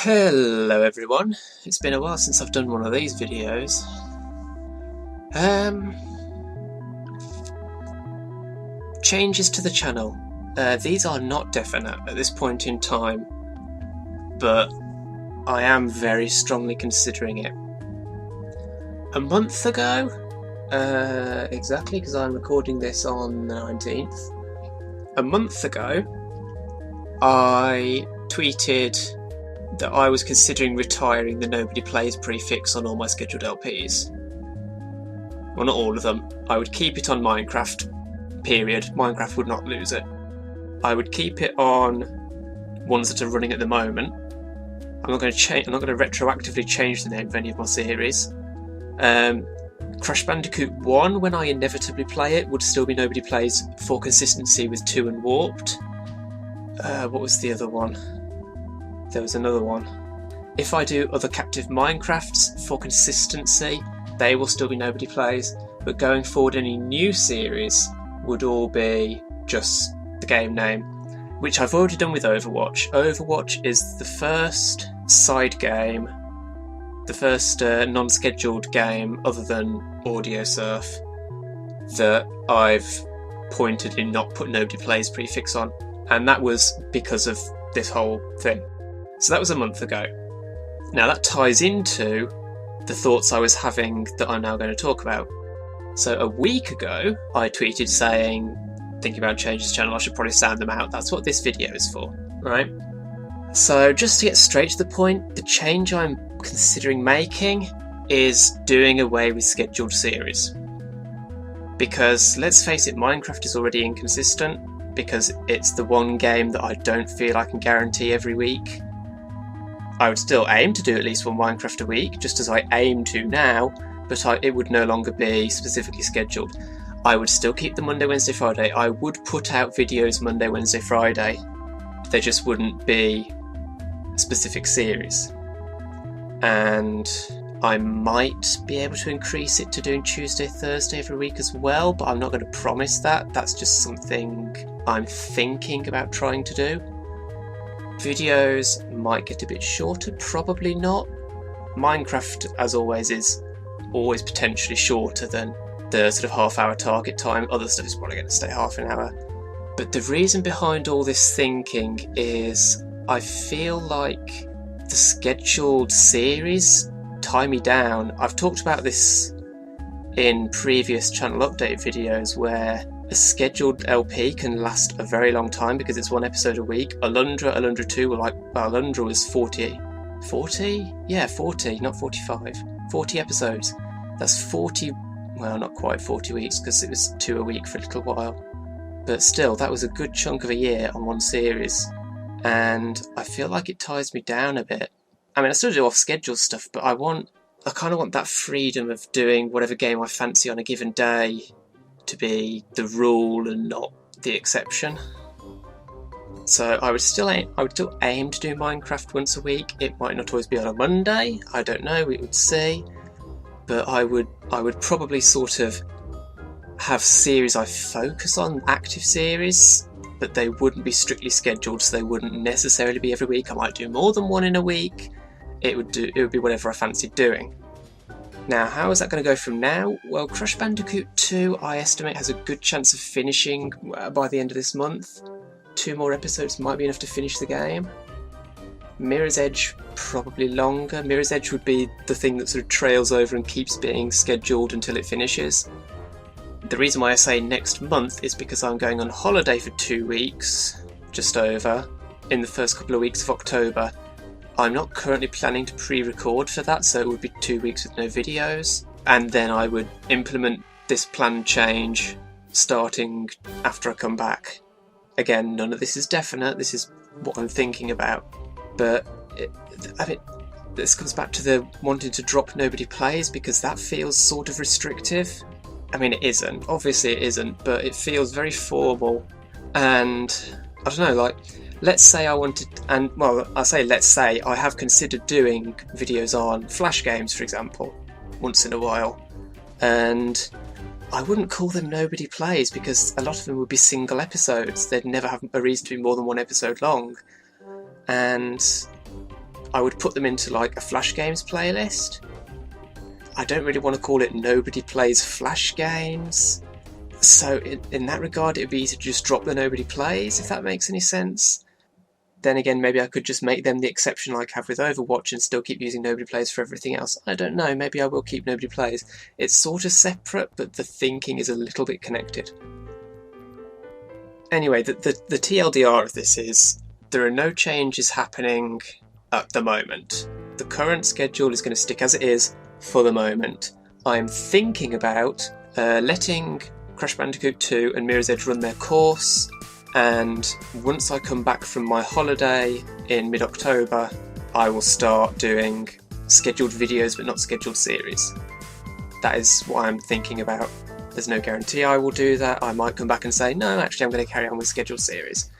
Hello everyone, it's been a while since I've done one of these videos. Changes to the channel. These are not definite at this point in time, but I am very strongly considering it. A month ago, exactly, because I'm recording this on the 19th. A month ago, I tweeted that I was considering retiring the nobody plays prefix on all my scheduled LPs. Well, not all of them. I would keep it on Minecraft, period. Minecraft would not lose it. I would keep it on ones that are running at the moment. I'm not going to retroactively change the name of any of my series. Crash Bandicoot 1, when I inevitably play it, would still be nobody plays for consistency with 2 and Warped. What was the other one? There was another one. If I do other captive Minecrafts for consistency, they will still be nobody plays, but going forward any new series would all be just the game name, which I've already done with Overwatch. Overwatch is the first side game, the first non-scheduled game other than Audiosurf that I've pointedly not put nobody plays prefix on, and that was because of this whole thing. So that was a month ago. Now that ties into the thoughts I was having that I'm now going to talk about. So a week ago, I tweeted saying, thinking about changing the channel, I should probably sound them out. That's what this video is for, right? So just to get straight to the point, the change I'm considering making is doing away with scheduled series. Because let's face it, Minecraft is already inconsistent because it's the one game that I don't feel I can guarantee every week. I would still aim to do at least one Minecraft a week, just as I aim to now, but it would no longer be specifically scheduled. I would still keep the Monday, Wednesday, Friday. I would put out videos Monday, Wednesday, Friday. They just wouldn't be a specific series. And I might be able to increase it to doing Tuesday, Thursday every week as well, but I'm not going to promise that. That's just something I'm thinking about trying to do. Videos might get a bit shorter, probably not. Minecraft, as always, is always potentially shorter than the sort of half-hour target time. Other stuff is probably going to stay half an hour. But the reason behind all this thinking is I feel like the scheduled series tie me down. I've talked about this in previous channel update videos where a scheduled LP can last a very long time because it's one episode a week. Alundra 2 were Alundra was 40? Yeah, 40, not 45. 40 episodes. That's 40, well, not quite 40 weeks because it was 2 a week for a little while. But still, that was a good chunk of a year on one series. And I feel like it ties me down a bit. I mean, I still do off-schedule stuff, but I kind of want that freedom of doing whatever game I fancy on a given day to be the rule and not the exception. So I would still aim to do Minecraft once a week. It might not always be on a Monday, I don't know, we would see. But I would probably sort of have series I focus on, active series, but they wouldn't be strictly scheduled, so they wouldn't necessarily be every week. I might do more than one in a week. It would be whatever I fancied doing. Now, how is that going to go from now? Well, Crash Bandicoot 2, I estimate, has a good chance of finishing by the end of this month. 2 more episodes might be enough to finish the game. Mirror's Edge, probably longer. Mirror's Edge would be the thing that sort of trails over and keeps being scheduled until it finishes. The reason why I say next month is because I'm going on holiday for 2 weeks, just over, in the first couple of weeks of October. I'm not currently planning to pre-record for that, so it would be 2 weeks with no videos, and then I would implement this planned change starting after I come back. Again, none of this is definite, this is what I'm thinking about, but I mean, this comes back to the wanting to drop nobody plays because that feels sort of restrictive. I mean, it isn't, obviously it isn't, but it feels very formal, and I don't know, like, let's say I wanted, and well, I say let's say, I have considered doing videos on Flash games, for example, once in a while, and I wouldn't call them nobody plays because a lot of them would be single episodes. They'd never have a reason to be more than one episode long, and I would put them into like a Flash Games playlist. I don't really want to call it Nobody Plays Flash Games. So in that regard, it would be easy to just drop the Nobody Plays, if that makes any sense. Then again, maybe I could just make them the exception like I have with Overwatch and still keep using Nobody Plays for everything else. I don't know, maybe I will keep Nobody Plays. It's sort of separate, but the thinking is a little bit connected. Anyway, the TLDR of this is, there are no changes happening at the moment. The current schedule is going to stick as it is for the moment. I'm thinking about letting Crash Bandicoot 2 and Mirror's Edge run their course, and once I come back from my holiday in mid-October, I will start doing scheduled videos but not scheduled series. That is what I'm thinking about. There's no guarantee I will do that. I might come back and say, no, actually I'm going to carry on with scheduled series.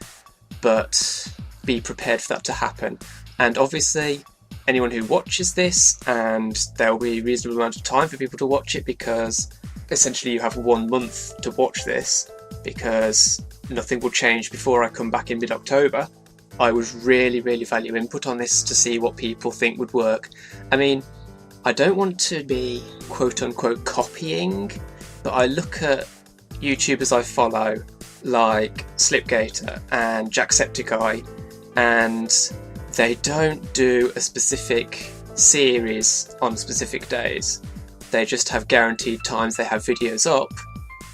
But be prepared for that to happen. And obviously, anyone who watches this, and there will be a reasonable amount of time for people to watch it, because essentially you have 1 month to watch this, because nothing will change before I come back in mid-October. I would really, really value input on this to see what people think would work. I mean, I don't want to be quote-unquote copying, but I look at YouTubers I follow, like Slipgator and Jacksepticeye, and they don't do a specific series on specific days. They just have guaranteed times they have videos up,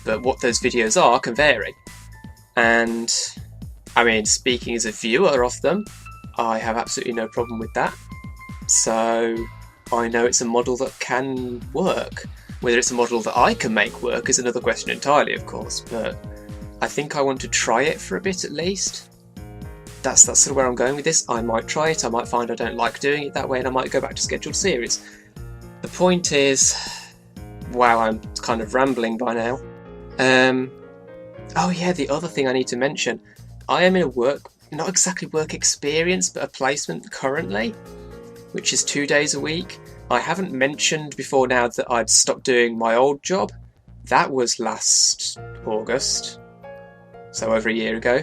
but what those videos are can vary. And I mean, speaking as a viewer of them, I have absolutely no problem with that. So I know it's a model that can work. Whether it's a model that I can make work is another question entirely, of course, but I think I want to try it for a bit at least. That's sort of where I'm going with this. I might try it, I might find I don't like doing it that way, and I might go back to scheduled series. The point is, wow, I'm kind of rambling by now. Oh yeah, the other thing I need to mention, I am in a not exactly work experience, but a placement currently, which is 2 days a week. I haven't mentioned before now that I'd stopped doing my old job. That was last August, so over a year ago.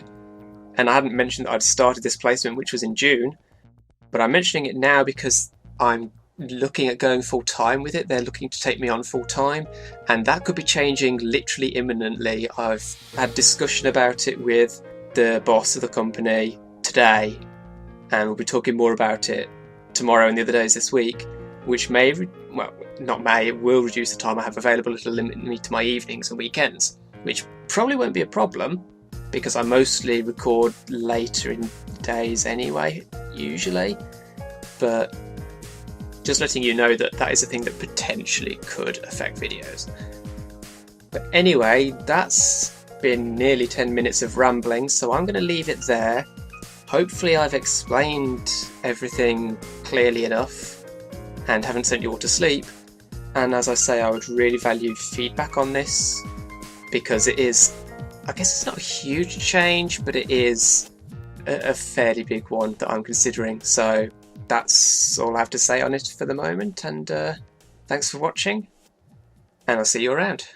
And I hadn't mentioned that I'd started this placement, which was in June. But I'm mentioning it now because I'm looking at going full-time with it. They're looking to take me on full-time, and that could be changing literally imminently. I've had discussion about it with the boss of the company today, and we'll be talking more about it tomorrow and the other days this week, which it will reduce the time I have available. It'll limit me to my evenings and weekends, which probably won't be a problem because I mostly record later in days anyway, usually. But just letting you know that that is a thing that potentially could affect videos. But anyway, that's been nearly 10 minutes of rambling, so I'm going to leave it there. Hopefully I've explained everything clearly enough and haven't sent you all to sleep. And as I say, I would really value feedback on this, because it is, I guess it's not a huge change, but it is a fairly big one that I'm considering. So that's all I have to say on it for the moment, and thanks for watching, and I'll see you around.